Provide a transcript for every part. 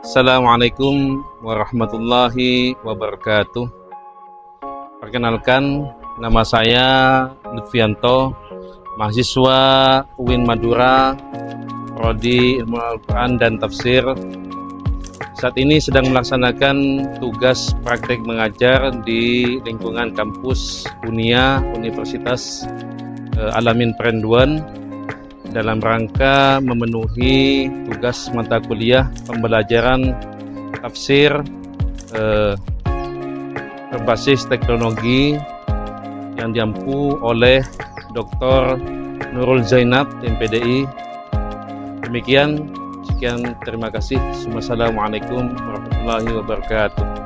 Assalamualaikum warahmatullahi wabarakatuh. Perkenalkan, nama saya Lutfianto, mahasiswa UIN Madura, Prodi Ilmu Al-Quran dan Tafsir. Saat ini sedang melaksanakan tugas praktek mengajar di lingkungan kampus UNIA, Universitas Al-Amin Perenduan, dalam rangka memenuhi tugas mata kuliah pembelajaran tafsir berbasis teknologi yang diampu oleh Dr. Nurul Zainab, MPDI. Demikian, sekian, terima kasih. Wassalamualaikum warahmatullahi wabarakatuh.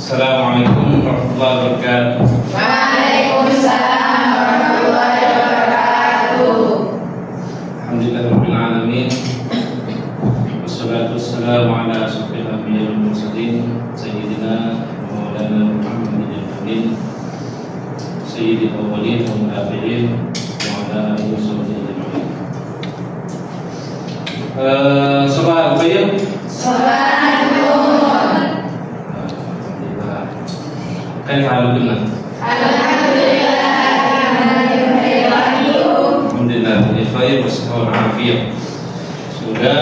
Assalamualaikum warahmatullahi wabarakatuh. Waalaikumsalam warahmatullahi wabarakatuh. Alhamdulillahirabbil alamin. Wassalatu wassalamu ala asyrofil anbiya'i wal mursalin sayyidina wa maulana Muhammadin al-amin sayyidil awwalin wal akhirin wa ala alihi washabbihi ajma'in. Sabah al-khair. Alhamdulillah. Alhamdulillah. Semoga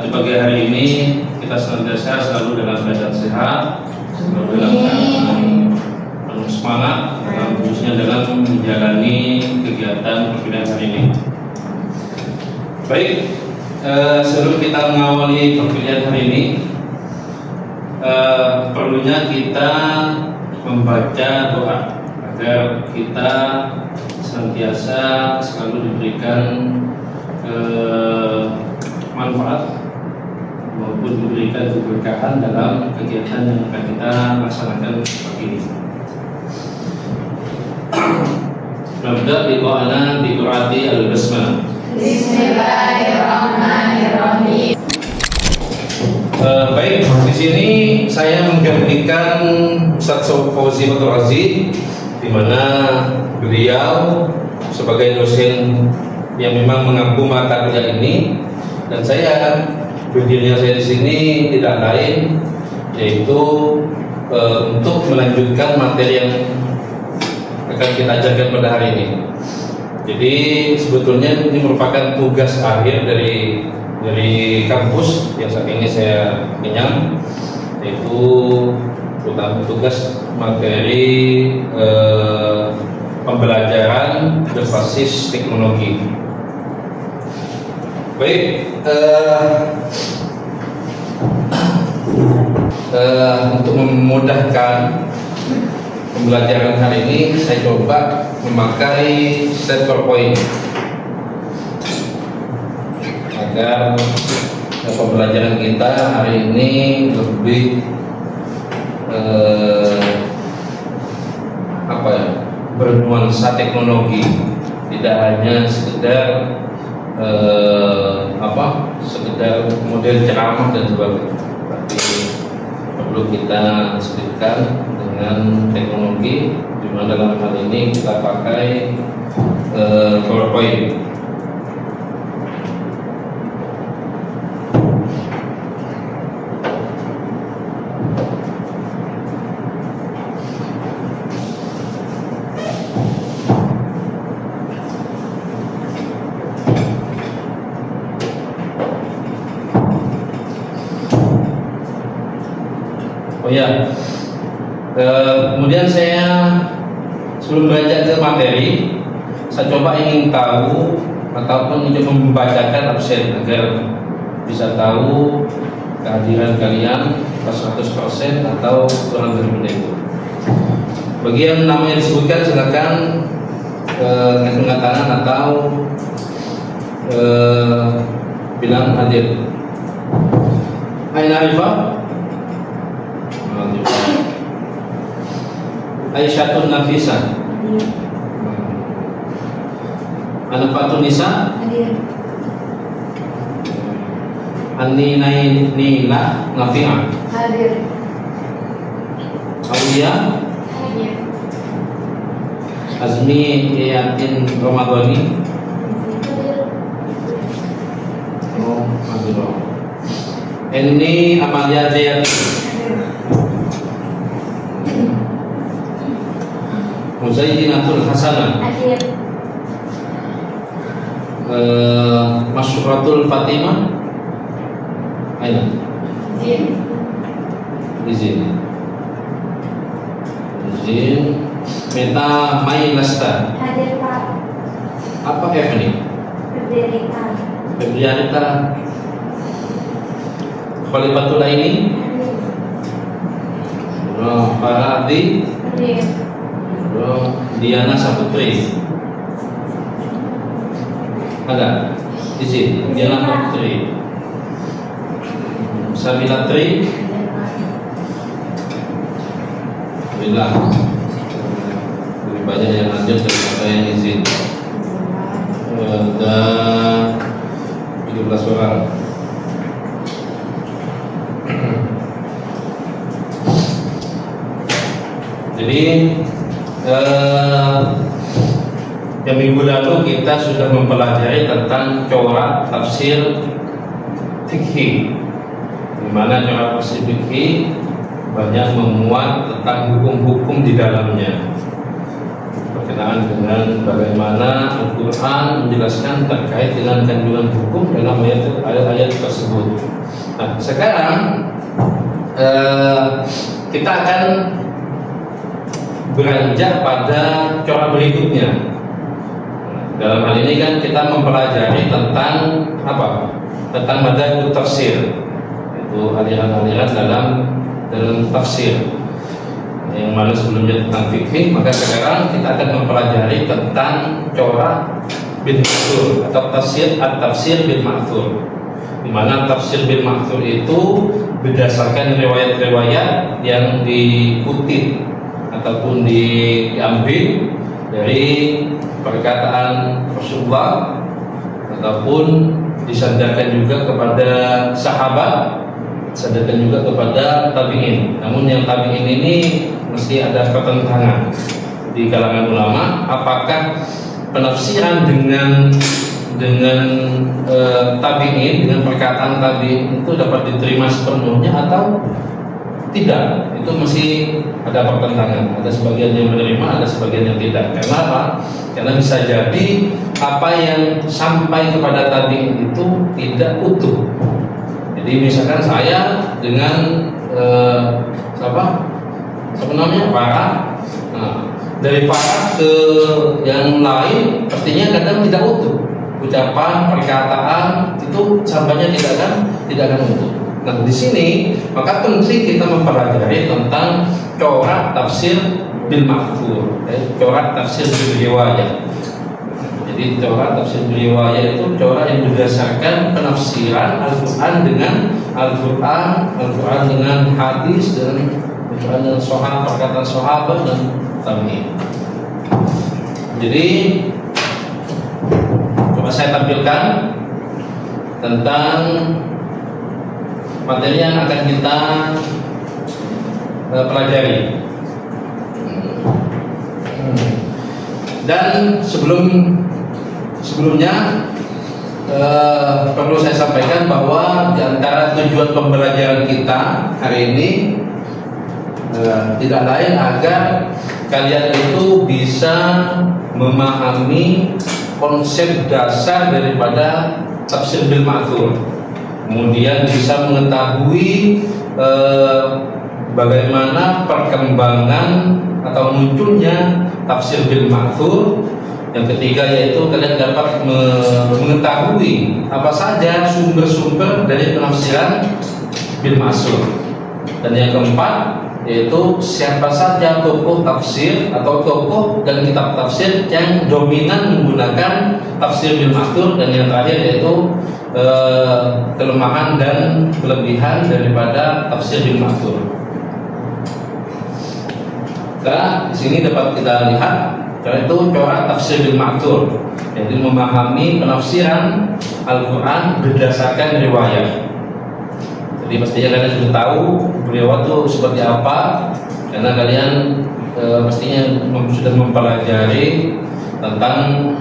di pagi hari ini kita senantiasa selalu dalam keadaan sehat, selalu dalam keadaan penuh semangat, khususnya dalam menjalani kegiatan perkuliahan hari ini. Baik, sebelum kita mengawali perkuliahan hari ini, perlunya kita membaca doa agar kita senantiasa selalu diberikan manfaat maupun diberikan keberkahan dalam kegiatan yang akan kita laksanakan pagi ini. Nabda biqa'ana biqurati al-basmalah. Bismillahirrahmanirrahim. Baik, di sini saya menggantikan Ustaz Fauzi Fathur Razi, di mana beliau sebagai dosen yang memang mengampu mata kuliah ini, dan saya berdirinya saya di sini tidak lain yaitu untuk melanjutkan materi yang akan kita ajarkan pada hari ini. Jadi sebetulnya ini merupakan tugas akhir dari kampus yang saat ini saya pegang, yaitu tugas materi pembelajaran berbasis teknologi. Baik, untuk memudahkan pembelajaran hari ini, saya coba memakai slide PowerPoint agar pembelajaran kita hari ini lebih bernuansa teknologi, tidak hanya sekedar sekedar model ceramah dan sebagainya, tapi perlu kita selipkan dengan teknologi, di mana dalam hal ini kita pakai PowerPoint. Oh ya, kemudian saya sebelum belajar ke materi, saya coba ingin tahu ataupun ingin membacakan absen agar bisa tahu kehadiran kalian 100% atau kurang dari itu. Bagi yang nama yang disebutkan silakan angkat tangan atau bilang hadir. Aina Arifah, Aisyatun Nafisa, Anafatun Nisa, Ani Naila Nafi'ah, Hadir. Aulia, Hadir. Azmi Yatin Ramadhani. Oh, hadir. Ini Amalia Jayati, Muzayyinatul Hasanah, Hadir. Masyuratul Fatimah. Aina izin Meta Mailasta. Hadir Pak. Apa F ini? Febrianita Khalifatul Aini. Faradi. Hadir. Diana Saputri. Ada izin Diana Saputri. Sabilatri. Alhamdulillah, lebih banyak yang hadir daripada yang izin. Ada 17 orang. Jadi yang minggu lalu kita sudah mempelajari tentang corak tafsir fikih, di mana corak tafsir fikih banyak memuat tentang hukum-hukum di dalamnya, berkenaan dengan bagaimana Al-Quran menjelaskan terkait dengan kandungan hukum dalam ayat-ayat tersebut. Nah, sekarang kita akan beranjak pada corak berikutnya. Dalam hal ini kan kita mempelajari tentang apa? Tentang madzhab tafsir, itu aliran-aliran dalam tafsir, yang mana sebelumnya tentang fikih. Maka sekarang kita akan mempelajari tentang corak bil ma'thur atau tafsir bil ma'thur, di mana tafsir bil ma'thur itu berdasarkan riwayat-riwayat yang dikutip ataupun diambil dari perkataan Rasulullah ataupun disandarkan juga kepada sahabat, disandarkan juga kepada tabi'in. Namun yang tabi'in ini mesti ada pertentangan di kalangan ulama, apakah penafsiran dengan tabi'in, dengan perkataan tabi'in itu dapat diterima sepenuhnya atau tidak. Itu masih ada pertentangan. Ada sebagian yang menerima, ada sebagian yang tidak. Karena apa? Karena bisa jadi apa yang sampai kepada tabi'in itu tidak utuh. Jadi misalkan saya dengan siapa namanya Farah, dari Farah ke yang lain pastinya kadang tidak utuh. Ucapan, perkataan itu sampainya tidak akan utuh. Nah, di sini maka penting kita mempelajari tentang corak tafsir bil ma'thur, corak tafsir bil riwayat. Jadi corak tafsir bil riwayat itu corak yang berdasarkan penafsiran Al-Quran dengan Al-Quran dengan hadis, dan Al-Quran dengan perkataan sahabat dan tabi'in. Jadi coba saya tampilkan tentang materi yang akan kita pelajari. Dan sebelumnya perlu saya sampaikan bahwa di antara tujuan pembelajaran kita hari ini tidak lain agar kalian itu bisa memahami konsep dasar daripada tafsir bil ma'thur. Kemudian bisa mengetahui bagaimana perkembangan atau munculnya tafsir bil ma'thur. Yang ketiga yaitu kalian dapat mengetahui apa saja sumber-sumber dari penafsiran bil ma'thur. Dan yang keempat yaitu siapa saja tokoh tafsir atau tokoh dan kitab tafsir yang dominan menggunakan tafsir bil ma'thur, dan yang terakhir yaitu kelemahan dan kelebihan daripada tafsir bil ma'thur. Nah, di sini dapat kita lihat yaitu corak tafsir bil ma'thur, yaitu memahami penafsiran Al-Quran berdasarkan riwayat. Jadi pastinya kalian sudah tahu beliau itu seperti apa, karena kalian pastinya sudah mempelajari tentang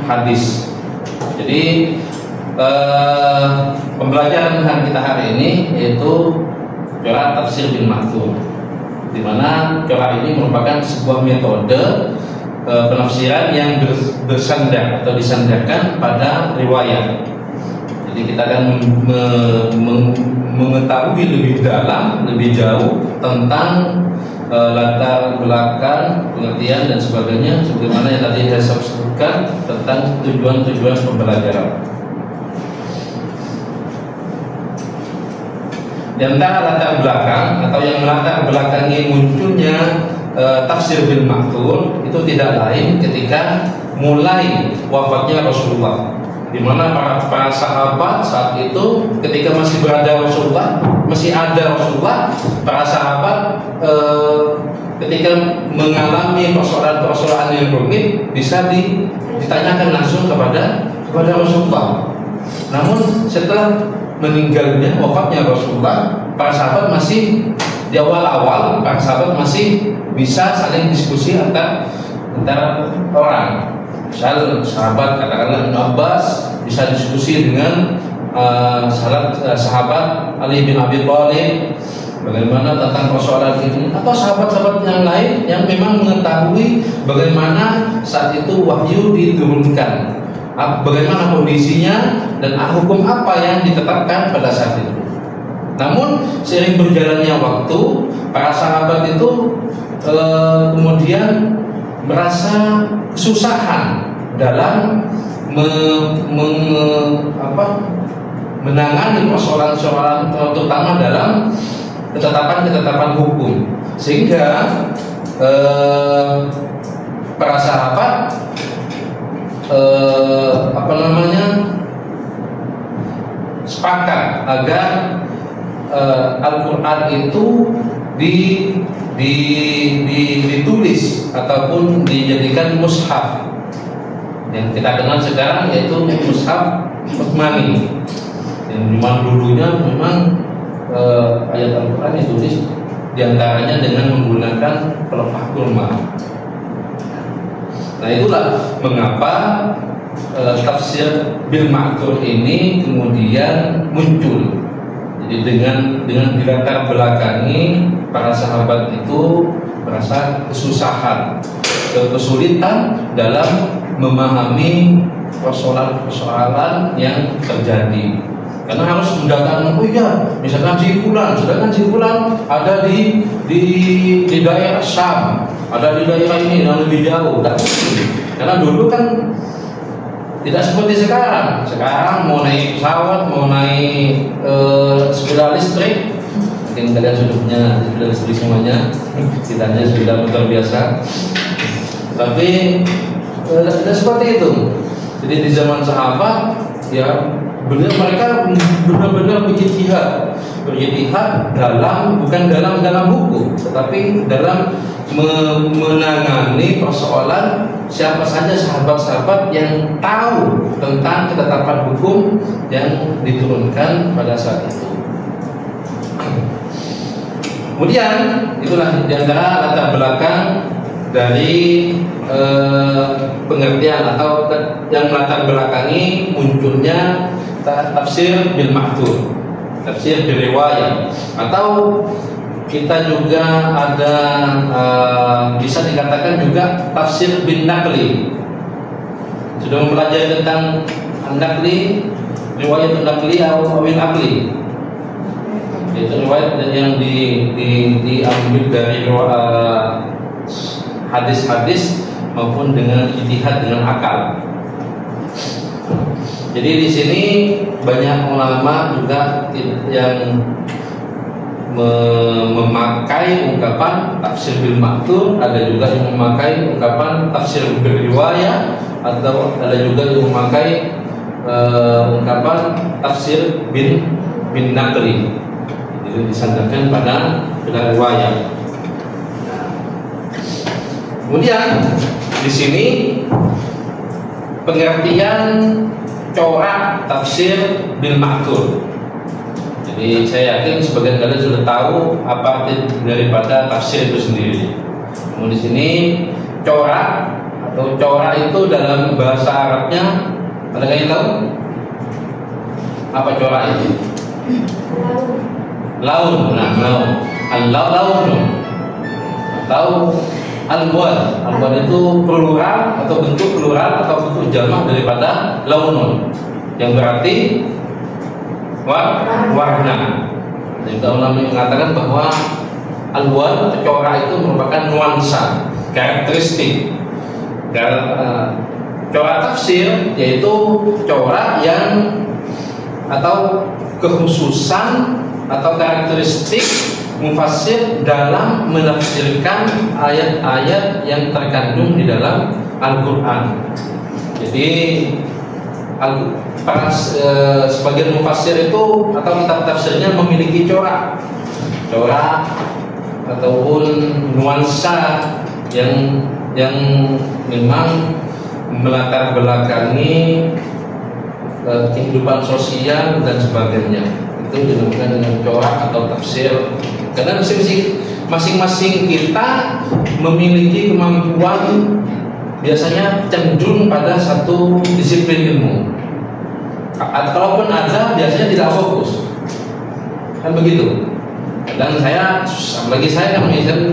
hadis. Jadi pembelajaran kita hari ini yaitu corak tafsir bil ma'thur, di mana corak ini merupakan sebuah metode penafsiran yang bersandar atau disandarkan pada riwayat. Jadi kita akan mengetahui lebih dalam, lebih jauh tentang latar belakang, pengertian dan sebagainya, sebagaimana yang tadi saya sebutkan tentang tujuan-tujuan pembelajaran. Di antara latar belakang atau yang melatar belakangi munculnya tafsir bil ma'thur itu tidak lain ketika mulai wafatnya Rasulullah, di mana para sahabat saat itu ketika masih berada Rasulullah, masih ada Rasulullah, para sahabat ketika mengalami persoalan-persoalan yang rumit bisa ditanyakan langsung kepada Rasulullah. Namun setelah meninggalnya, wafatnya Rasulullah, para sahabat masih di awal-awal, para sahabat masih bisa saling diskusi antara orang. Misal sahabat katakanlah Ibnu Abbas bisa diskusi dengan sahabat Ali bin Abi Thalib bagaimana tentang persoalan ini, atau sahabat-sahabat yang lain yang memang mengetahui bagaimana saat itu wahyu diturunkan, bagaimana kondisinya dan hukum apa yang ditetapkan pada saat itu. Namun seiring berjalannya waktu, para sahabat itu kemudian merasa kesusahan dalam menangani persoalan-persoalan, terutama dalam ketetapan-ketetapan hukum, sehingga para sahabat sepakat agar Al-Quran itu ditulis ataupun dijadikan mushaf yang kita kenal sekarang, yaitu mushaf Utsmani. Yang memang dulunya memang ayat Al-Quran ditulis diantaranya dengan menggunakan pelepah kurma. Nah, itulah mengapa tafsir bil ma'thur ini kemudian muncul. Jadi dengan dilatar belakangi para sahabat itu merasa kesusahan, kesulitan dalam memahami persoalan-persoalan yang terjadi. Karena harus mendatangkan, oh iya, misalkan si fulan, sedangkan si fulan ada di daerah Syam, ada di daerah ini yang lebih jauh. Karena dulu kan tidak seperti sekarang. Sekarang mau naik pesawat, mau naik sepeda listrik, mungkin kalian sudah punya sepeda listrik semuanya, kitanya sudah terbiasa. Tapi tidak seperti itu. Jadi di zaman sahabat, ya mereka benar-benar berjihad dalam, bukan dalam hukum, tetapi dalam menangani persoalan siapa saja sahabat-sahabat yang tahu tentang ketetapan hukum yang diturunkan pada saat itu. Kemudian itulah diantara latar belakang dari pengertian atau yang melatar belakangi munculnya tafsir bil ma'thur, tafsir bil riwayat, atau kita juga ada bisa dikatakan juga tafsir bin naqli. Sudah mempelajari tentang an-naqli, riwayat an-naqli atau bin naqli, itu riwayat yang diambil dari hadis-hadis maupun dengan ijtihad, dengan akal. Jadi di sini banyak ulama juga yang memakai ungkapan tafsir bil ma'thur, ada juga yang memakai ungkapan tafsir bil riwayah, atau ada juga yang memakai ungkapan tafsir bin naqli. Jadi disandarkan pada riwayat. Kemudian di sini pengertian corak tafsir bil ma'thur. Jadi saya yakin sebagian kalian sudah tahu apa arti daripada tafsir itu sendiri. Namun di sini corak atau corak itu dalam bahasa Arabnya, ada yang tahu? Apa corak itu? Laun. Nah, laun. Al-laun atau al-wad. Al-wad itu plural atau bentuk plural atau bentuk jamak daripada launun, yang berarti warna. Jadi ulama mengatakan bahwa al-wad atau corak itu merupakan nuansa, karakteristik. Corak tafsir yaitu corak yang atau kekhususan atau karakteristik mufassir dalam menafsirkan ayat-ayat yang terkandung di dalam Al-Quran. Jadi sebagian mufassir itu atau kitab tafsirnya memiliki corak ataupun nuansa yang memang melatar belakangi kehidupan sosial dan sebagainya. Itu dinamakan dengan corak atau tafsir. Karena masing-masing kita memiliki kemampuan, biasanya cenderung pada satu disiplin ilmu. Kalaupun ada, biasanya tidak fokus. Kan begitu. Dan saya, apalagi saya kan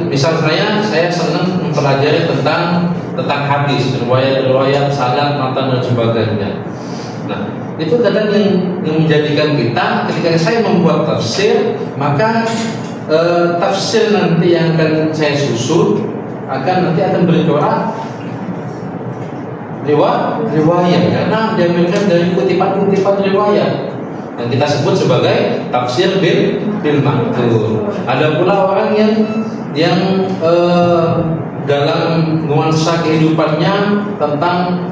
misal saya senang mempelajari tentang hadis, riwayat, sanad, matan dan sebagainya. Nah, itu kadang yang menjadikan kita ketika saya membuat tafsir, maka tafsir nanti yang akan saya susun akan bercorak riwayat, karena diambilkan dari kutipan-kutipan riwayat yang kita sebut sebagai tafsir bil ma'thur. Ada pula orang yang dalam nuansa kehidupannya tentang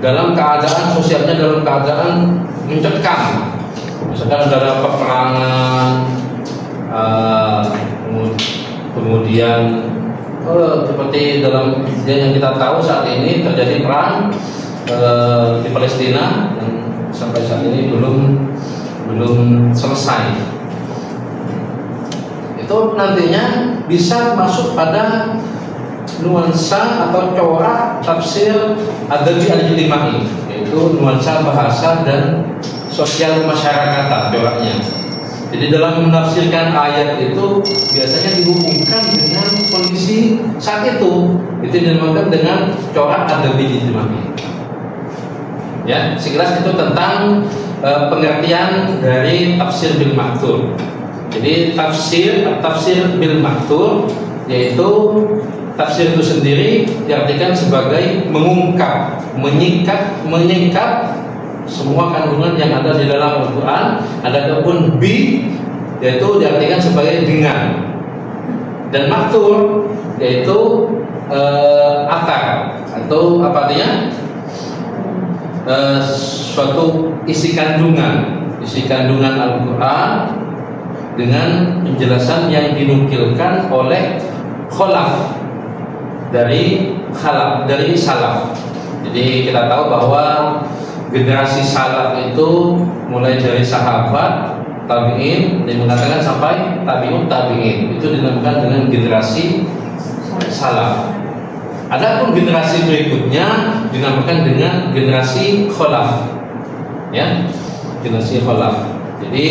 dalam keadaan sosialnya, dalam keadaan mencekam, misalkan ada peperangan, kemudian seperti dalam yang kita tahu saat ini terjadi perang di Palestina yang sampai saat ini belum selesai. Itu nantinya bisa masuk pada nuansa atau corak tafsir adabi al-ijtimai, yaitu nuansa bahasa dan sosial masyarakatan coraknya. Jadi dalam menafsirkan ayat itu biasanya dihubungkan dengan kondisi saat itu dinamakan dengan corak adabi ijtimai. Ya, sekilas itu tentang pengertian dari tafsir bil ma'thur. Jadi tafsir bil ma'thur yaitu tafsir itu sendiri diartikan sebagai mengungkap, menyingkap semua kandungan yang ada di dalam Al-Quran. Adapun bi yaitu diartikan sebagai dengan, dan ma'thur yaitu akar atau apa artinya? Suatu isi kandungan Al-Quran dengan penjelasan yang dinukilkan oleh khalaf dari salaf. Jadi kita tahu bahwa generasi salaf itu mulai dari sahabat, tabi'in, dan mengatakan sampai tabi'in itu dinamakan dengan generasi salaf. Adapun generasi berikutnya dinamakan dengan generasi khalaf. Ya, generasi khalaf. Jadi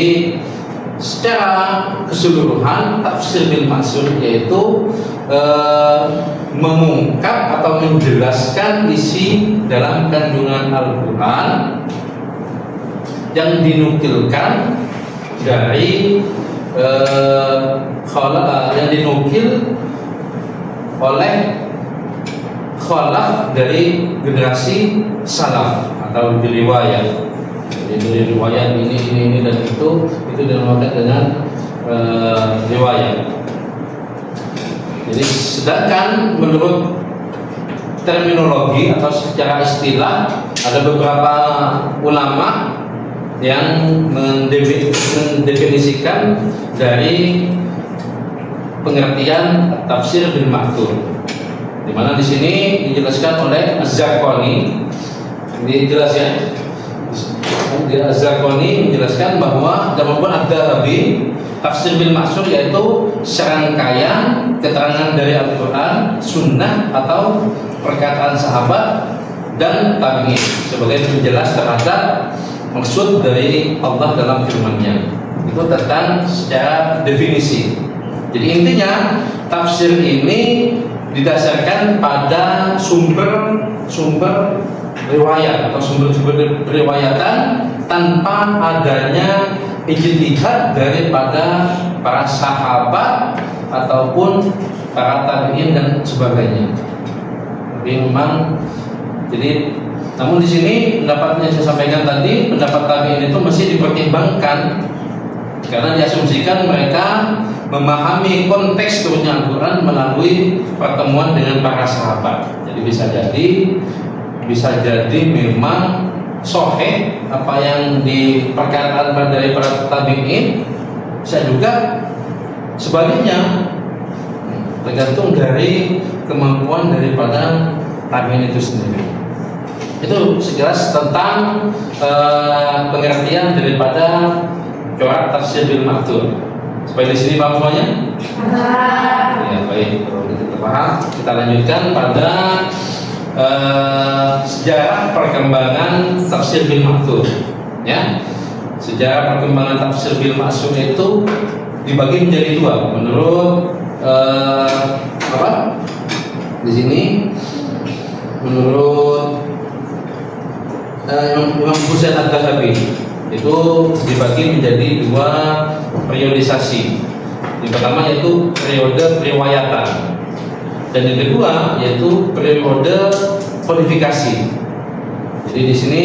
secara keseluruhan tafsir bil ma'thur yaitu mengungkap atau menjelaskan isi dalam kandungan Al-Quran yang dinukilkan dari yang dinukil oleh khalaf dari generasi salaf atau riwayat. Jadi riwayat ini dan itu dinamakan dengan riwayat. Jadi sedangkan menurut terminologi atau secara istilah ada beberapa ulama yang mendefinisikan dari pengertian tafsir bil ma'thur, di mana di sini dijelaskan oleh Az-Zarqani. Ini jelas ya. Az-Zarqani menjelaskan bahwa dalam Quran Ad-Dhahabi tafsir bil ma'thur yaitu serangkaian keterangan dari Al-Quran, Sunnah atau perkataan sahabat dan tabi'in sebagai penjelas terhadap maksud dari Allah dalam firman-Nya. Itu tentang secara definisi. Jadi intinya tafsir ini didasarkan pada sumber riwayat atau sumber periwayatan tanpa adanya ijtihad daripada para sahabat ataupun para tabi'in dan sebagainya. Tapi memang namun di sini pendapat yang saya sampaikan tadi, pendapat tabi'in itu mesti dipertimbangkan karena diasumsikan mereka memahami konteks turunnya Al-Quran melalui pertemuan dengan para sahabat. Jadi bisa jadi memang sahih apa yang diperkatakan dari para tabi'in, bisa juga sebaliknya, tergantung dari kemampuan daripada tabi'in itu sendiri. Itu sejelas tentang pengertian daripada corak tafsir bil ma'thur. Supaya di sini paham semuanya? Ya, baik. Kalau kita paham, kita lanjutkan pada sejarah perkembangan tafsir bil ma'thur. Ya, sejarah perkembangan tafsir bil ma'thur itu dibagi menjadi dua. Menurut di sini menurut Imam Husain Ad-Dhahabi itu dibagi menjadi dua periodisasi. Yang pertama yaitu periode periwayatan, dan yang kedua yaitu periode kodifikasi. Jadi di sini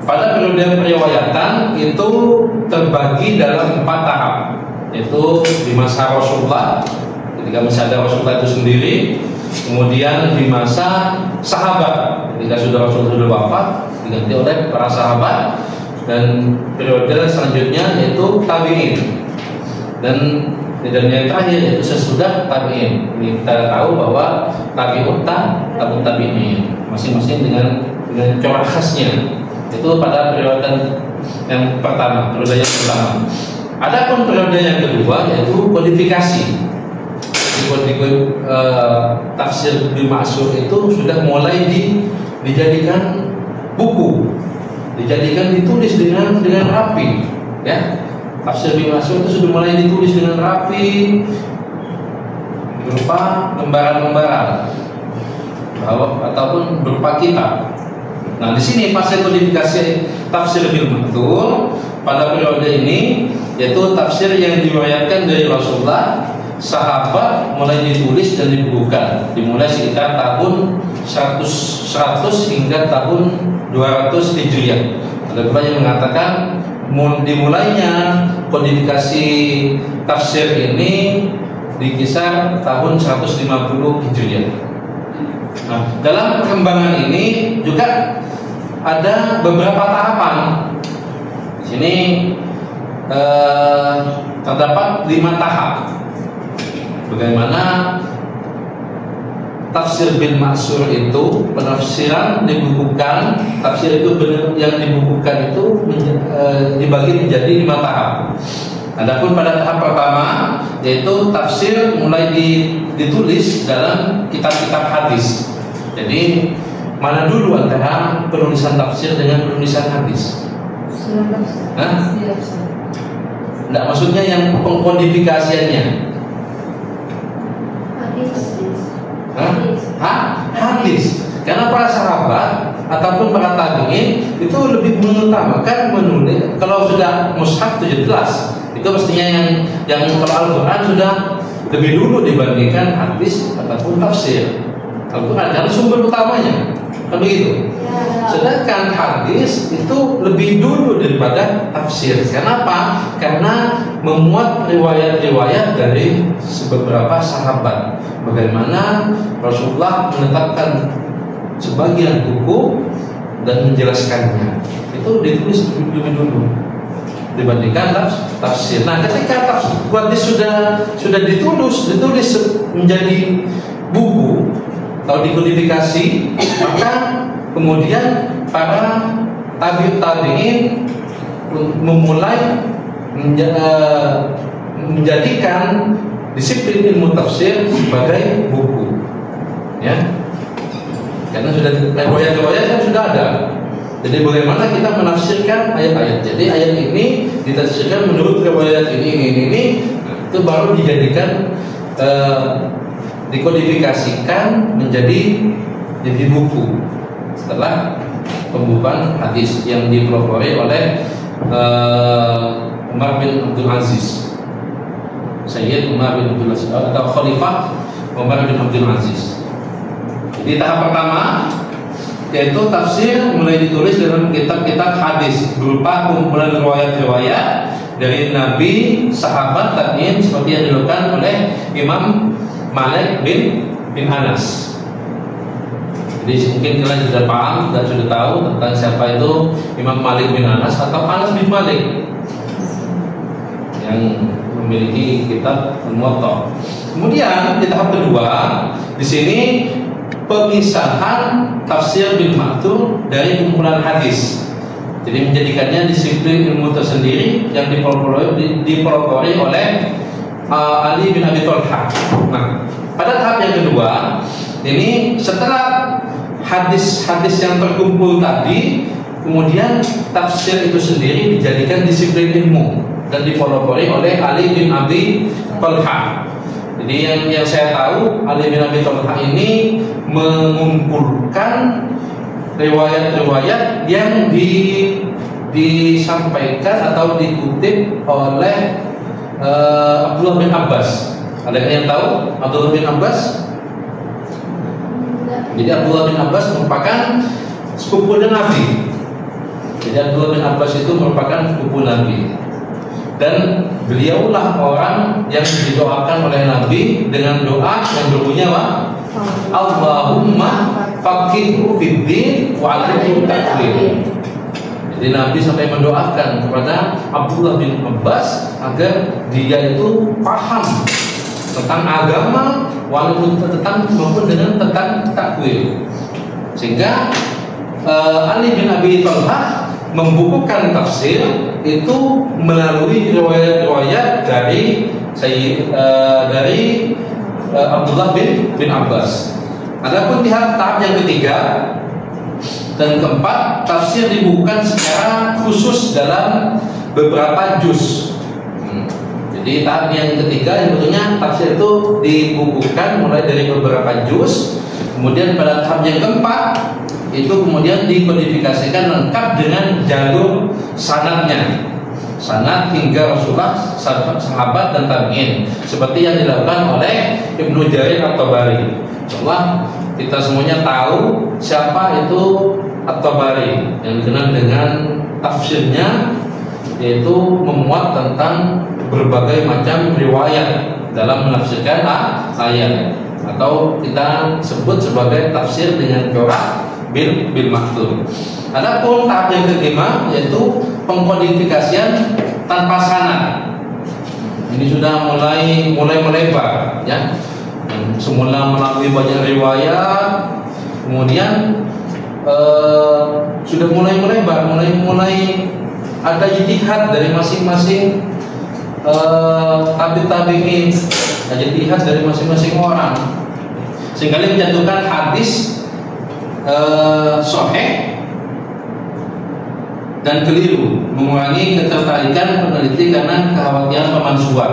pada periode periwayatan itu terbagi dalam 4 tahap, yaitu di masa Rasulullah, ketika masih ada Rasulullah itu sendiri, kemudian di masa sahabat ketika Rasulullah sudah wafat diganti oleh para sahabat, dan periode selanjutnya yaitu tabi'in, dan yang terakhir yaitu sesudah tabi'in. Ini kita tahu bahwa tabi'ut tabi'in masing-masing dengan corak khasnya. Itu pada periode yang pertama, periode yang pertama. Adapun periode yang kedua yaitu kodifikasi. Tafsir bil ma'thur itu sudah mulai dijadikan buku, dijadikan ditulis dengan rapi, ya. Tafsir bil ma'thur itu sudah mulai ditulis dengan rapi berupa lembaran-lembaran ataupun berupa kitab. Nah, di sini fase kodifikasi tafsir bil ma'thur pada periode ini yaitu tafsir yang diriwayatkan dari Rasulullah, sahabat, mulai ditulis dan dibukukan dimulai sekitar tahun 100 hingga tahun 200 Hijriah. Ada pula yang mengatakan dimulainya kodifikasi tafsir ini di kisar tahun 150 Hijriah. Nah, dalam perkembangan ini juga ada beberapa tahapan. Di sini terdapat 5 tahap. Bagaimana tafsir bil ma'thur itu penafsiran dibukukan, tafsir itu yang dibukukan itu dibagi menjadi 5 tahap. Adapun pada tahap pertama yaitu tafsir mulai ditulis dalam kitab-kitab hadis. Jadi mana dulu antara penulisan tafsir dengan penulisan hadis? Enggak, maksudnya yang pengkodifikasiannya. Hadis. Karena para sahabat ataupun para tabi'in itu lebih mengutamakan menulis. Kalau sudah mushaf itu jelas, itu mestinya yang kalau Al-Quran sudah lebih dulu dibandingkan hadis ataupun tafsir. Al-Quran karena sumber utamanya. kan begitu. Sedangkan hadis itu lebih dulu daripada tafsir. Kenapa? Karena memuat riwayat-riwayat dari beberapa sahabat. Bagaimana Rasulullah menetapkan sebagian hukum dan menjelaskannya. Itu ditulis lebih dulu dibandingkan tafsir. Nah, ketika hadis sudah ditulis menjadi buku atau dikodifikasi, maka kemudian para tabi'in memulai menjadikan disiplin ilmu tafsir sebagai buku, ya. Karena sudah riwayat-riwayat kan sudah ada. Jadi bagaimana kita menafsirkan ayat-ayat. Jadi ayat ini ditafsirkan menurut riwayat ini, itu baru dijadikan dikodifikasikan menjadi buku setelah pembukaan hadis yang dipelopori oleh Umar bin Abdul Aziz, Sayyid Umar bin Abdul Aziz atau Khalifah Umar bin Abdul Aziz. Jadi tahap pertama yaitu tafsir mulai ditulis dalam kitab-kitab hadis berupa kumpulan riwayat-riwayat dari Nabi, sahabat, tabi'in seperti yang dilakukan oleh Imam Malik bin Anas. Jadi mungkin kalian sudah paham dan sudah tahu tentang siapa itu Imam Malik bin Anas atau Anas bin Malik yang memiliki kitab Al-Muwatta. Kemudian di tahap kedua, di sini pemisahan tafsir bil ma'thur dari kumpulan hadis. Jadi menjadikannya disiplin ilmu tersendiri yang dipelopori oleh Ali bin Abi Thalib. Nah, pada tahap yang kedua, ini setelah hadis-hadis yang terkumpul tadi, kemudian tafsir itu sendiri dijadikan disiplin ilmu dan dipelopori oleh Ali bin Abi Thalib. Jadi yang saya tahu, Ali bin Abi Thalib ini mengumpulkan riwayat-riwayat yang disampaikan atau dikutip oleh Abdullah bin Abbas. Ada yang tahu Abdullah bin Abbas? Jadi Abdullah bin Abbas merupakan sepupu Nabi. Jadi Abdullah bin Abbas itu merupakan sepupu Nabi. Dan beliaulah orang yang didoakan oleh Nabi dengan doa yang berbunyi apa? Allahumma faqihhu fid-din wa 'allimhu ta'wil. Jadi Nabi sampai mendoakan kepada Abdullah bin Abbas agar dia itu paham tentang agama walaupun tentang takwil. Sehingga Ali bin Abi Thalib membukukan tafsir itu melalui riwayat-riwayat dari Abdullah bin Abbas. Adapun tahap yang ketiga dan keempat, tafsir dibukukan secara khusus dalam beberapa juz. Jadi tahap yang ketiga yang betulnya tafsir itu dibukukan mulai dari beberapa juz. Kemudian pada tahap yang keempat itu kemudian dikodifikasikan lengkap dengan jalur sanadnya, sanad hingga Rasulullah, sahabat dan tabi'in, seperti yang dilakukan oleh Ibnu Jarir At-Tabari. Setelah kita semuanya tahu siapa itu At-Tabari yang dikenal dengan tafsirnya, yaitu memuat tentang berbagai macam riwayat dalam menafsirkan ayat, atau kita sebut sebagai tafsir dengan corak bil ma'thur. Adapun tahap yang kelima yaitu pengkodifikasian tanpa sanad. Ini sudah mulai melebar, ya. Semula melalui banyak riwayat, kemudian sudah mulai melebar, mulai ada ijtihad dari masing-masing tabi'in, ada ijtihad dari masing-masing orang, sehingga menjatuhkan hadis sahih dan keliru, mengurangi ketertarikan peneliti karena kekhawatiran pemalsuan.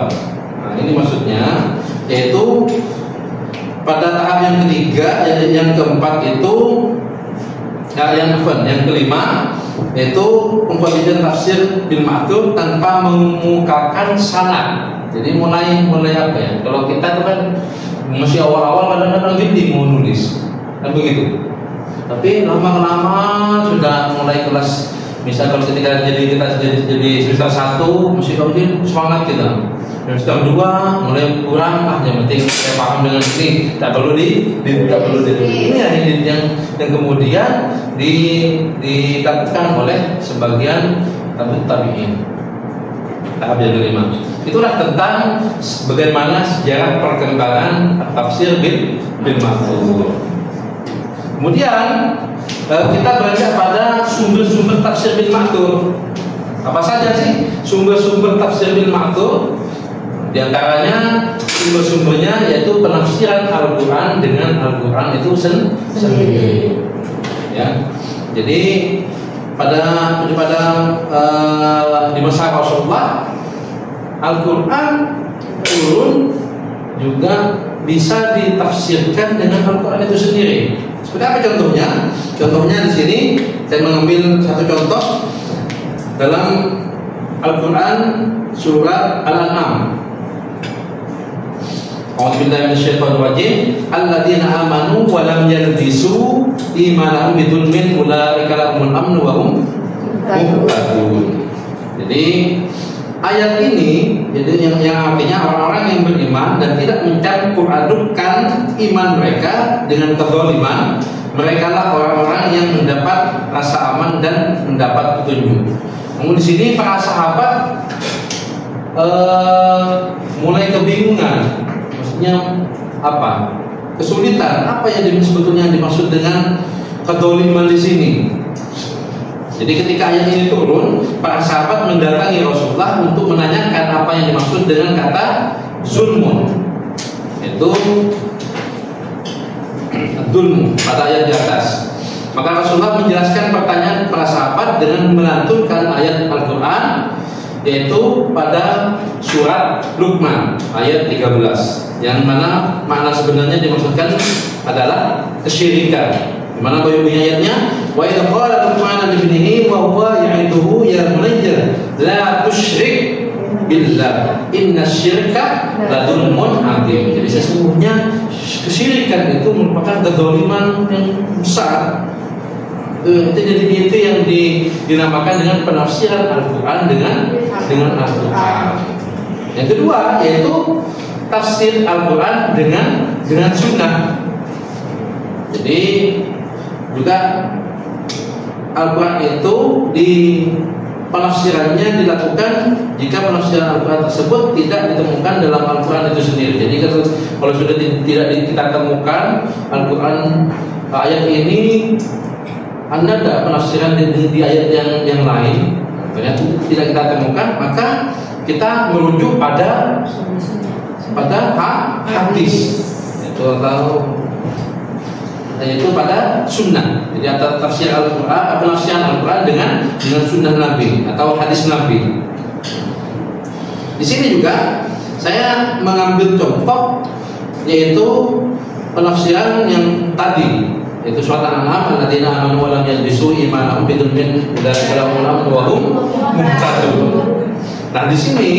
Nah, ini maksudnya, yaitu pada tahap yang ketiga, yang keempat itu, yang kelima, yaitu pengkodifikasian tafsir bil ma'thur tanpa mengemukakan sanad. Jadi mulai apa ya? Kalau kita itu kan masih awal-awal kadang-kadang bingung mau nulis, kan begitu. Tapi lama-lama sudah mulai kelas, misal kalau kita jadi semester 1 mesti kemudian semangat kita. Semester 2 mulai kurang, yang penting saya paham dengan ini, tak perlu ini yang kemudian dilakukan oleh sebagian tabi'in. Tahap yang kelima. Itulah tentang bagaimana sejarah perkembangan tafsir bil ma'thur. Kemudian kita beranjak pada sumber-sumber tafsir bil ma'thur. Apa saja sih sumber-sumber tafsir bil ma'thur? Di antaranya sumber-sumbernya yaitu penafsiran Al-Quran dengan Al-Quran itu sendiri. Ya. Jadi pada di masa Rasulullah Al-Quran turun juga bisa ditafsirkan dengan Al-Quran itu sendiri. Seperti apa contohnya? Contohnya di sini saya mengambil satu contoh dalam Al-Quran surat Al-An'am. A'udzubillahi minasyaitonir rajim. Alladzina amanu wa lam yalbisu imanahum bidzulmin ulaika lahumul amnu wa hum muhtadun. Jadi ayat ini yang artinya orang-orang yang beriman dan tidak mencampur adukkan iman mereka dengan kezaliman, mereka lah orang-orang yang mendapat rasa aman dan mendapat petunjuk. Namun di sini para sahabat mulai kebingungan. Maksudnya apa? Kesulitan. Apa yang sebetulnya dimaksud dengan kedzaliman di sini? Jadi ketika ayat ini turun, para sahabat mendatangi Rasulullah untuk menanyakan apa yang dimaksud dengan kata zulmun. Itu zulmun pada ayat di atas. Maka Rasulullah menjelaskan pertanyaan para sahabat dengan melantunkan ayat Al-Quran, yaitu pada surat Luqman ayat 13, yang mana makna sebenarnya dimaksudkan adalah kesyirikan. Di mana bunyi ayatnya, wa idza qala Luqman li ibnihi wa huwa ya'iduhu ya bunayya la tusyrik billah innasyirka la dzulmun 'adzim. Jadi sesungguhnya kesyirikan itu merupakan kezaliman yang besar. Itu yang dinamakan dengan penafsiran Al-Quran dengan Al-Quran. Yang kedua yaitu tafsir Al-Quran dengan sunnah. Jadi juga Al-Quran itu di penafsirannya dilakukan jika penafsiran Al-Quran tersebut tidak ditemukan dalam Al-Quran itu sendiri. Jadi kalau sudah tidak kita temukan Al-Quran ayat ini, Anda ada penafsiran di ayat yang lain, ternyata tidak kita temukan, maka kita merujuk pada hadis yaitu pada sunnah. Jadi antara tafsir Al-Quran, penafsiran Al-Quran dengan sunnah Nabi atau hadis Nabi. Di sini juga saya mengambil contoh yaitu penafsiran yang tadi, yaitu surat Al-An'am, alladzina amanu wa lam yalbisu imanahum bidzulmin ulaika lahumul amnu wa hum muhtadun. Nah, di sini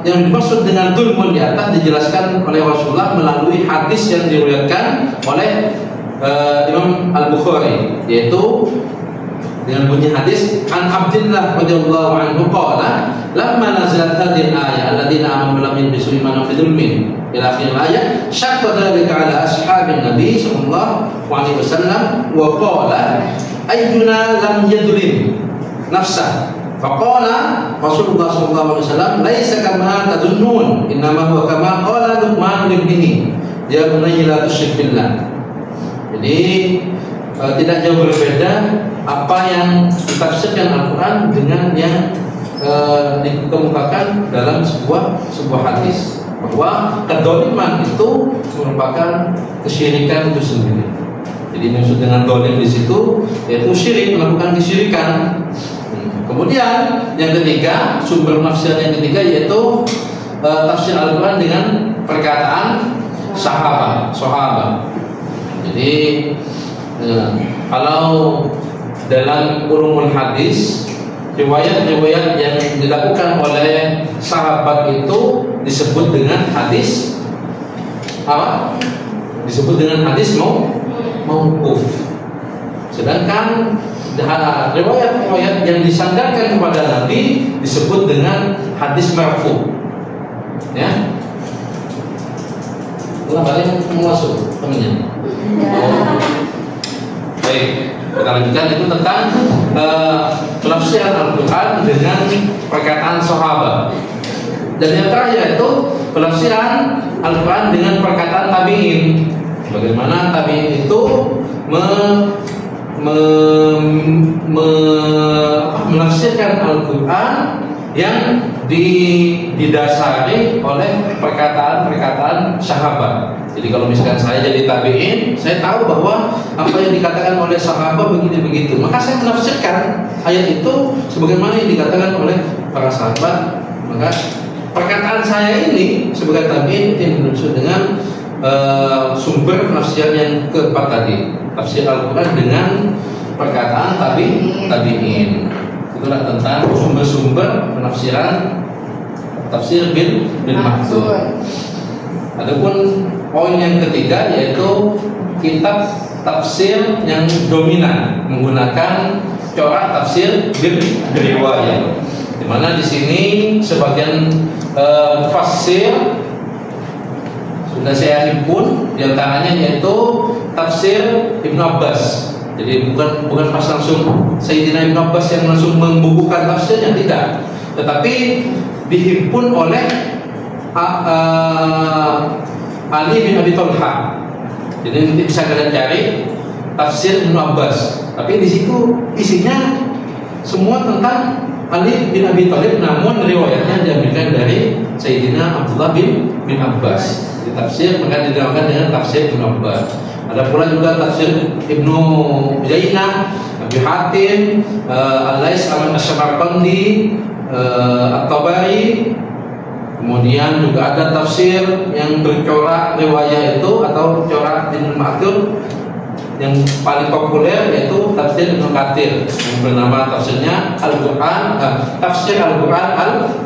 yang dimaksud dengan dzulmun di atas dijelaskan oleh Rasulullah melalui hadis yang diriwayatkan oleh Imam Al-Bukhari, yaitu dengan bunyi hadis an Abdullah radhiyallahu anhu qala lamma nazalat hadhihi al-ayah alladzina amanu wa lam yalbisu imanahum bidzulmin ila akhir ayat syaqqa dzalika ala ashabin nabi sallallahu alaihi wasallam wa qala ayyuna lam yadlim nafsah faqala Rasulullah sallallahu alaihi wasallam laisa kama tadunnun innama huwa kama qala Luqman li ibnihi ya bunayya la tusyrik billah. Jadi tidak jauh berbeda apa yang ditafsirkan Al-Quran dengan yang dikemukakan dalam sebuah hadis, bahwa kedzaliman itu merupakan kesyirikan itu sendiri. Jadi maksud dengan dolim di situ yaitu syirik, melakukan kesyirikan. Kemudian yang ketiga, sumber penafsiran yang ketiga yaitu tafsir Al-Quran dengan perkataan sahabat. Jadi kalau dalam ulumul hadis, riwayat-riwayat yang dilakukan oleh sahabat itu disebut dengan hadis apa? Disebut dengan hadis mauquf. Sedangkan riwayat-riwayat yang disandarkan kepada Nabi disebut dengan hadis marfu. Ya. Ulah balik mau masuk temannya. Baik, kita lanjutkan itu tentang penafsiran Al-Quran dengan perkataan sahabat. Dan yang terakhir itu penafsiran Al-Quran dengan perkataan tabi'in. Bagaimana tabi'in itu menafsirkan Al-Quran yang didasari oleh perkataan-perkataan sahabat. Jadi kalau misalkan saya jadi tabi'in, saya tahu bahwa apa yang dikatakan oleh sahabat begini-begitu, maka saya menafsirkan ayat itu sebagaimana yang dikatakan oleh para sahabat. Maka perkataan saya ini sebagai tabi'in itu yang dimaksud dengan sumber penafsiran yang keempat tadi, tafsir Al-Quran dengan perkataan tabi'in. Itulah tentang sumber-sumber penafsiran tafsir bil ma'thur. Adapun poin yang ketiga yaitu kitab tafsir yang dominan menggunakan corak tafsir bil riwayat. Di mana di sini sebagian mufassir sudah saya himpun, di antaranya yaitu tafsir Ibnu Abbas. Jadi bukan pas langsung Sayyidina Ibnu Abbas yang langsung membukukan tafsirnya, tidak, tetapi dihimpun oleh Ali bin Abi Thalha. Jadi nanti bisa kalian cari tafsir Ibnu Abbas. Tapi di situ isinya semua tentang Ali bin Abi Thalib, namun riwayatnya diambilkan dari Sayyidina Abdullah bin Abbas. Di tafsir maka dinamakan dengan tafsir Ibnu Abbas. Ada pula juga tafsir Ibnu Jainah, Abi Hatim, Al-Lais Al-Samarqandi, At-Tabari. Kemudian juga ada tafsir yang bercorak riwayat itu atau corak Ibnu Ma'thur. Yang paling populer yaitu tafsir Ibnu Katsir yang bernama tafsirnya Al-Quran, tafsir Al-Quran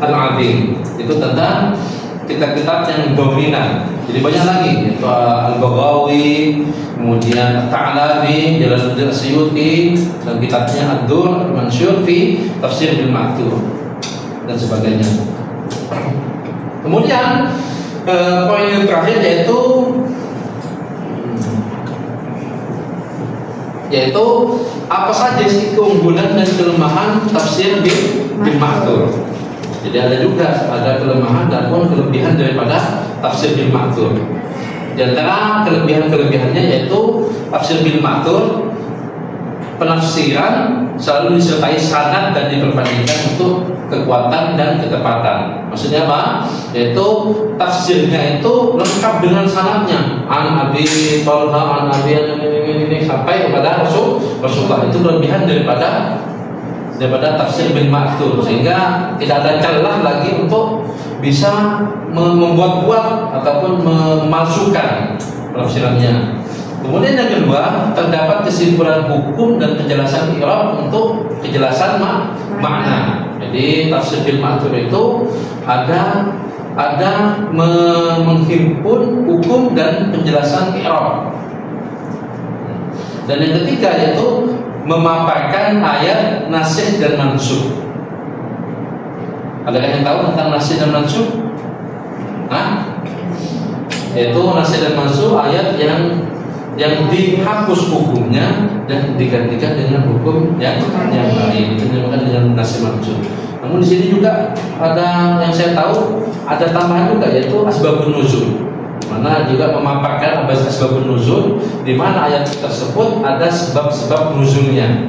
Al-Azim. Itu tentang kitab-kitab yang dominan. Jadi banyak lagi, yaitu Al-Baghawi, kemudian At-Ta'labi, Jalaluddin Asyuti, dan kitabnya Ad-Dur Mansur fi Tafsir Ibnu Ma'thur dan sebagainya. Kemudian poin yang terakhir yaitu apa saja sih keunggulan dan kelemahan tafsir Ibnu Ma'thur. Jadi ada kelemahan dan pun kelebihan daripada tafsir Ibnu Ma'thur. Di antara kelebihan-kelebihannya yaitu tafsir Ibnu Ma'thur penafsiran selalu disertai sanad dan diperbandingkan untuk kekuatan dan ketepatan. Maksudnya apa? Yaitu tafsirnya itu lengkap dengan sanadnya. An Abi Thalha, an Abi ini sampai kepada Rasulullah. Itu kelebihan daripada tafsir Ibnu Ma'thur, sehingga tidak ada celah lagi untuk bisa membuat-buat ataupun memalsukan penafsirannya. Kemudian yang kedua, terdapat kesimpulan hukum dan penjelasan i'rab untuk kejelasan makna. Jadi tafsir Ibnu Ma'thur itu ada menghimpun hukum dan penjelasan i'rab. Dan yang ketiga yaitu memaparkan ayat nasikh dan mansukh. Ada yang tahu tentang nasikh dan mansukh? Yaitu nasikh dan mansukh ayat yang dihapus hukumnya dan digantikan dengan hukum yang lain. Itu dinamakan dengan nasikh mansukh. Namun di sini juga ada yang saya tahu ada tambahan juga yaitu asbabun nuzul. Mana juga memaparkan asbabun nuzul, di mana ayat tersebut ada sebab-sebab nuzulnya.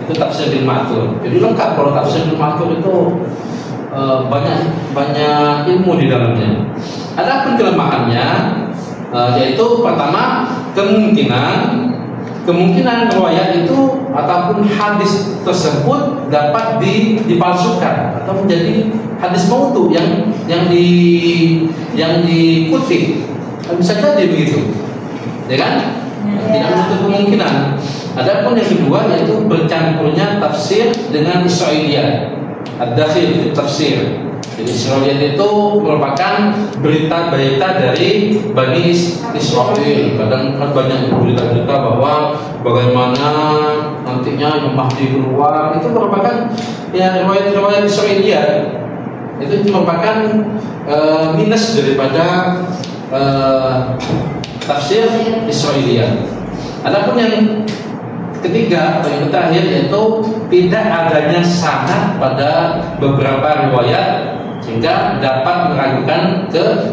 Itu tafsir Ibnu Ma'thur. Jadi lengkap kalau tafsir Ibnu Ma'thur itu banyak ilmu di dalamnya. Adapun kelemahannya yaitu pertama kemungkinan riwayat itu ataupun hadis tersebut dapat dipalsukan atau menjadi hadis maudhu yang dikutip. Bisa jadi begitu, ya kan? Tidak menutup kemungkinan. Adapun yang kedua yaitu bercampurnya tafsir dengan Israiliyat, ad-dakhil fi tafsir. Jadi Israiliyat itu merupakan berita-berita dari Bani Israel. Kadang kan banyak berita-berita bahwa bagaimana nantinya Imam Mahdi keluar. Itu merupakan ya riwayat-riwayat Israiliyat. Itu merupakan minus daripada tafsir Israiliyat. Adapun yang ketiga atau yang terakhir yaitu tidak adanya sanad pada beberapa riwayat sehingga dapat meragukan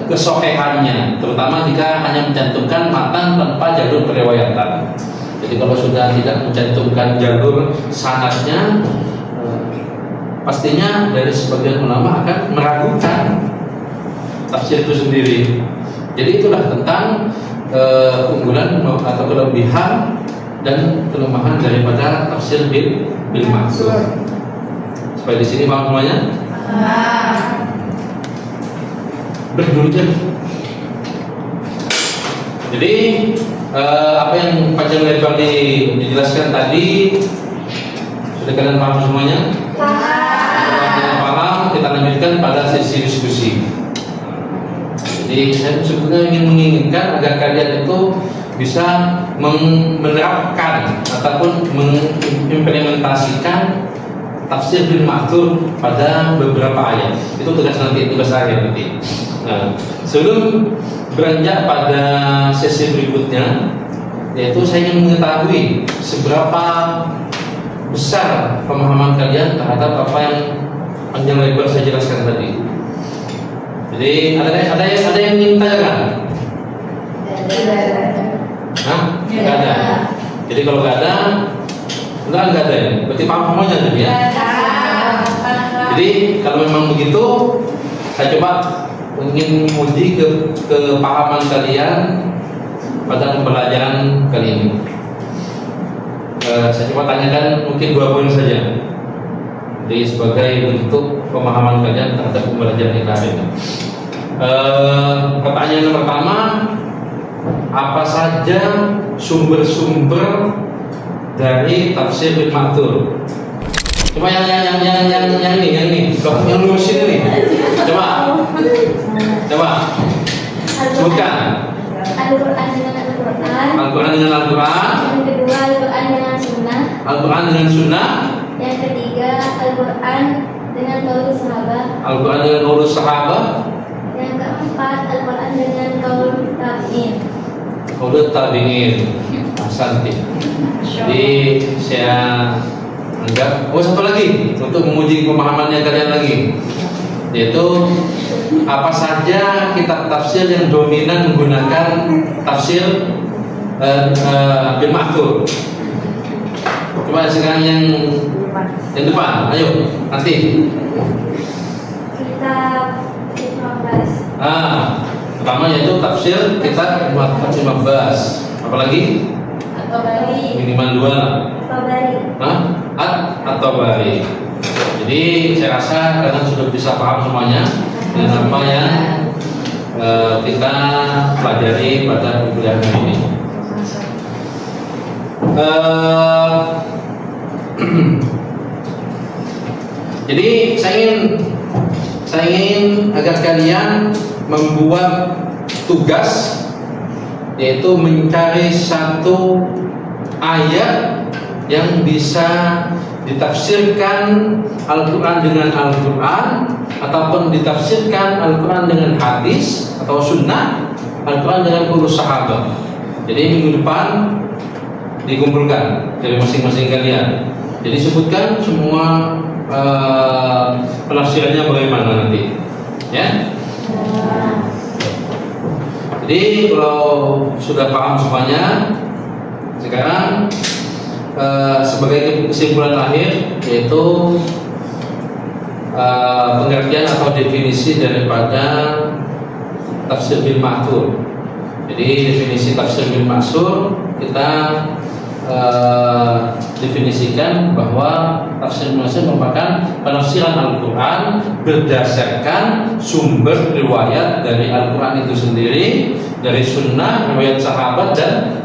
kesohihannya, terutama jika hanya mencantumkan matan tanpa jalur periwayatan. Jadi kalau sudah tidak mencantumkan jalur sanadnya, pastinya dari sebagian ulama akan meragukan tafsir itu sendiri. Jadi itulah tentang keunggulan atau kelebihan dan kelemahan daripada tafsir bil maksud. Supaya di sini paham semuanya? Berdurja. Jadi apa yang panjang lebar dijelaskan tadi sudah kalian paham semuanya? Kalau paham, kita lanjutkan pada sesi diskusi. Jadi saya sebetulnya ingin menginginkan agar kalian itu bisa menerapkan ataupun mengimplementasikan tafsir bil ma'thur pada beberapa ayat. Itu tugas akhir nanti. Nah, sebelum beranjak pada sesi berikutnya, yaitu saya ingin mengetahui seberapa besar pemahaman kalian terhadap apa yang panjang lebar saya jelaskan tadi. Jadi ada yang ingin tanyakan? Hah? Nggak ada. Jadi kalau nggak ada, nggak ada ya. Berarti paham semuanya tadi ya. Jadi kalau memang begitu, saya coba ingin menguji kepahaman kalian pada pembelajaran kali ini. Saya coba tanyakan mungkin 2 poin saja. Jadi sebagai bentuk pemahaman kalian terhadap pembelajaran kita hari ini. Pertanyaan yang pertama, apa saja sumber-sumber dari tafsir bil ma'thur? Coba yang ini, yang nulisin ini. Coba. Bukan. Al-Quran dengan Al-Quran. Al-Quran dengan Al-Quran. Yang kedua Al-Quran dengan Sunnah. Al-Quran dengan Sunnah. Yang ketiga Al-Quran dengan qaulus sahabat. Al-Quran dengan qaulus sahabat. Yang keempat Al-Quran dengan qaul tabi'in. Qaul tabi'in. Asante. Jadi saya anggap satu lagi untuk menguji pemahamannya kalian lagi, yaitu apa saja kitab tafsir yang dominan menggunakan tafsir bil ma'thur. Coba sekarang yang depan, ayo nanti. Kitab 15. Pertama yaitu tafsir kitab 15. Apalagi? At-Tabari. Minimal 2 lah. At-Tabari. At-Tabari. Jadi saya rasa kalian sudah bisa paham semuanya dengan apa yang kita pelajari pada kuliah ini. Jadi saya ingin agar kalian membuat tugas, yaitu mencari satu ayat yang bisa ditafsirkan Al-Quran dengan Al-Quran, ataupun ditafsirkan Al-Quran dengan hadis atau sunnah, Al-Quran dengan qaulus sahabat. Jadi minggu depan dikumpulkan dari masing-masing kalian. Jadi sebutkan semua penafsirannya bagaimana nanti, ya. Jadi kalau sudah paham semuanya, sekarang sebagai kesimpulan akhir, yaitu pengertian atau definisi daripada tafsir bil ma'thur. Jadi definisi tafsir bil ma'thur kita definisikan bahwa tafsir bil ma'thur merupakan penafsiran Al-Quran berdasarkan sumber riwayat dari Al-Quran itu sendiri, dari sunnah, riwayat sahabat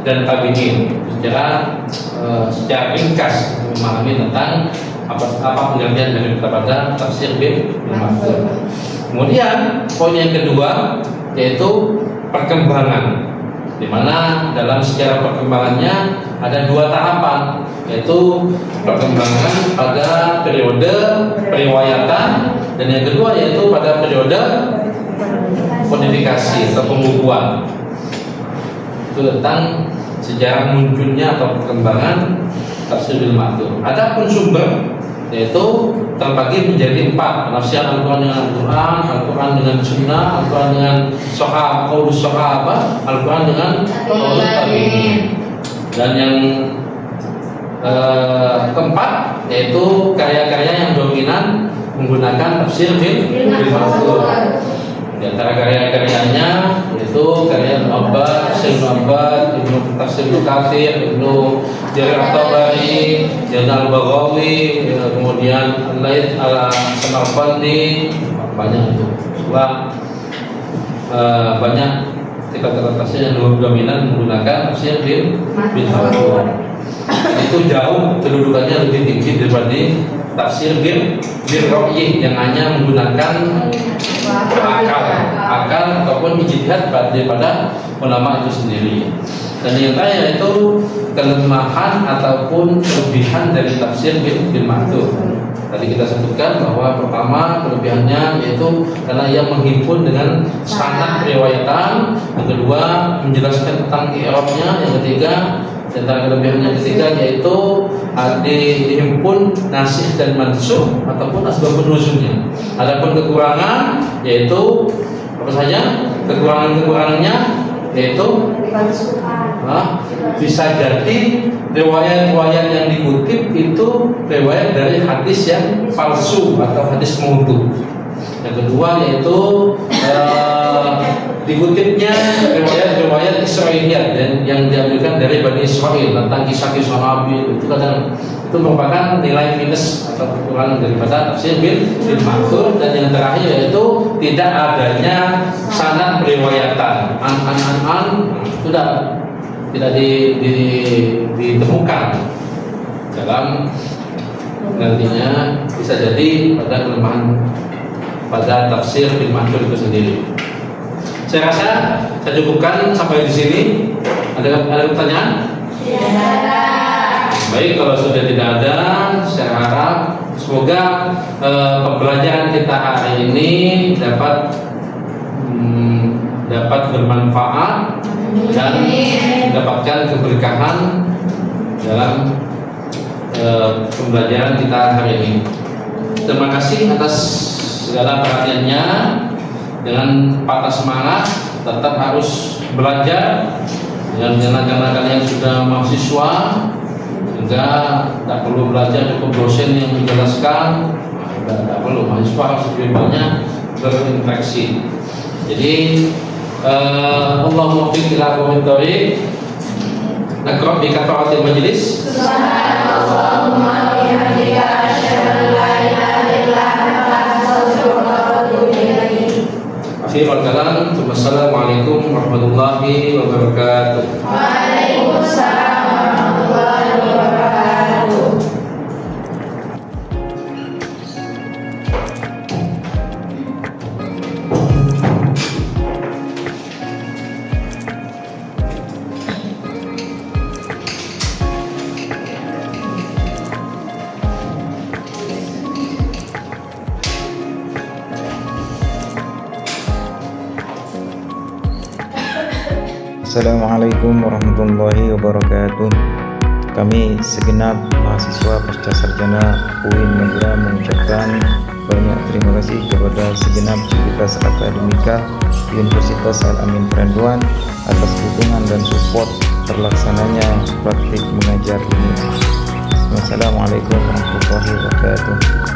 dan tabi'in, secara ringkas memahami tentang apa pengertian daripada tafsir bil ma'thur. Kemudian poin yang kedua yaitu perkembangan, di mana dalam sejarah perkembangannya ada dua tahapan, yaitu perkembangan pada periode periwayatan dan yang kedua yaitu pada periode kodifikasi atau pembukuan. Itu tentang sejarah munculnya atau perkembangan tafsir bil ma'thur. Adapun sumber yaitu terbagi menjadi 4, penafsiran Al-Quran dengan Al-Quran, Al-Quran dengan Sunnah, Al-Quran dengan qaulus sahabah, Al-Quran dengan qaulus tabi'in. Dan yang keempat yaitu karya-karya yang dominan menggunakan tafsir bil ma'thur. Di antara karya-karyanya yaitu karya Ibnu Abbas, Ibnu Tafsir Ibnu Katsir, Ibnu Jarir At-Tabari, Al-Baghawi, kemudian Al-Laits Al-Samarqandi, banyak itu. Banyak kitab-kitab tafsir yang dominan menggunakan tafsir bil ma'thur. Itu jauh kedudukannya lebih tinggi daripada tafsir bil ra'yi yang hanya menggunakan akal ataupun ijtihad daripada ulama itu sendiri. Dan yang terakhir itu kelemahan ataupun kelebihan dari tafsir bil ma'thur. Tadi kita sebutkan bahwa pertama kelebihannya yaitu karena ia menghimpun dengan sanad riwayatan, yang kedua menjelaskan tentang i'rabnya, yang ketiga tentang kelebihannya ketiga yaitu dihimpun nasikh dan mansukh ataupun asbabun nuzulnya. Adapun kekurangan yaitu apa saja? Kekurangannya yaitu bisa jadi riwayat-riwayat yang dikutip itu riwayat dari hadis yang palsu atau hadis maudhu. Yang kedua yaitu dikutipnya riwayat-riwayat Israiliyat dan yang diambilkan dari Bani Israil tentang kisah-kisah Nabi. Itu kadang itu merupakan nilai minus atau kekurangan daripada tafsir bil ma'thur. Dan yang terakhir yaitu tidak adanya sanad periwayatan sudah tidak ditemukan dalam, nantinya bisa jadi pada kelemahan pada tafsir bil ma'thur itu sendiri. Saya rasa saya cukupkan sampai di sini. Ada pertanyaan? Tidak. Baik, kalau sudah tidak ada, saya harap semoga pembelajaran kita hari ini dapat bermanfaat dan mendapatkan keberkahan dalam pembelajaran kita hari ini. Terima kasih atas segala perhatiannya. Dengan patah semangat, tetap harus belajar. Karena kalian sudah mahasiswa, sehingga tidak perlu belajar cukup dosen yang menjelaskan. Tidak perlu, mahasiswa harus lebih banyak berinteraksi. Jadi Allahumma fiq ila aqwamit thoriq. Nakra bi kafaratil majlis. Subhanallahumma wa bihamdika asyhadu an la ilaha illa anta astaghfiruka wa atubu ilaik. Akhirul kalam, wassalamualaikum warahmatullahi wabarakatuh. Waalaikumsalam warahmatullahi wabarakatuh. Assalamualaikum warahmatullahi wabarakatuh. Kami segenap mahasiswa pasca sarjana UIN Madura mengucapkan banyak terima kasih kepada segenap sivitas akademika Universitas Al-Amin Peranduan atas dukungan dan support terlaksananya praktik mengajar ini. Wassalamualaikum warahmatullahi wabarakatuh.